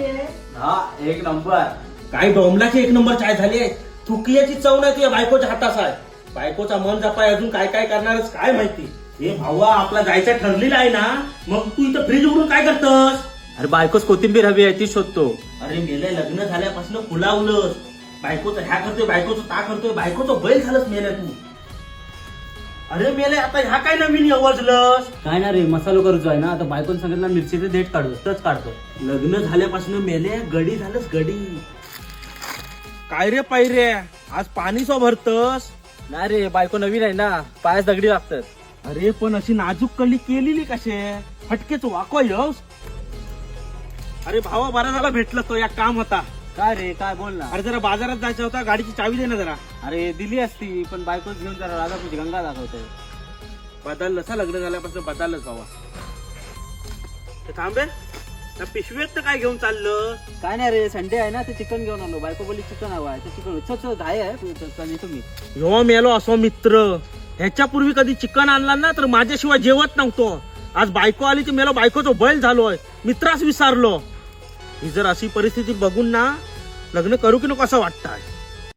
झाली आहे? हा एक नंबर. काय डोंबलाची एक नंबर चाय झाली आहे. चुकल्याची चव नाही तुझ्या बायकोच्या हातास आहे. बायकोचा मन जपाय अजून काय काय करणारच काय माहिती. हे भावा आपला जायचं ठरलेलं आहे ना, मग तू इथं फ्रीज उघडून काय करतस? अरे बायकोच कोथिंबीर हवी आहे ती शोधतो. अरे मेले लग्न झाल्यापासून फुलावलंस. बायकोचं ह्या करतोय, बायकोचं ता करतोय, बायकोचं बैल झालंस मेले तू. अरे मेले आता ह्या काय नवीन आवाजलंस? काय ना रे मसालो करूचो आहे ना, आता बायकोन सांगितलं मिरचीचे देठ काढू तच काढतो. लग्न झाल्यापासून मेले गडी झालंस गडी. काय रे पायरे आज पाणी सो भरतस? नाही रे बायको नवीन आहे ना, पायास दगडी लागतात. अरे पण अशी नाजूक कली केलेली कशे? फटकेच वाकोयस. अरे भावा बरा झाला भेटला तो, या काम होता. काय रे काय बोल ना. अरे जरा बाजारात जायचा होता, गाडीची चावी दे ना जरा. अरे दिली असती पण बायकोच घेऊन जरा राधापूरची गंगा दाखवतोय. बदललंस हा, लग्न झाल्यापासून बदललंच भावा. ते थांबे त्या पिशवीत काय घेऊन चाललं? काय नाही रे संडे आहे ना, ते चिकन घेऊन आलो. बायको बोलली चिकन हवं आहे, ते चिकन घाय आहे तुम्ही. ह्यो मेलो असो मित्र. ह्याच्यापूर्वी कधी चिकन आणला ना तर माझ्याशिवाय जेवत नव्हतो. आज बायको आली ती मेलो, बायकोचं बैल झालोय, मित्रास विसरलो. ही जर अशी परिस्थिती बघून ना लग्न करू की नको असं वाटतंय.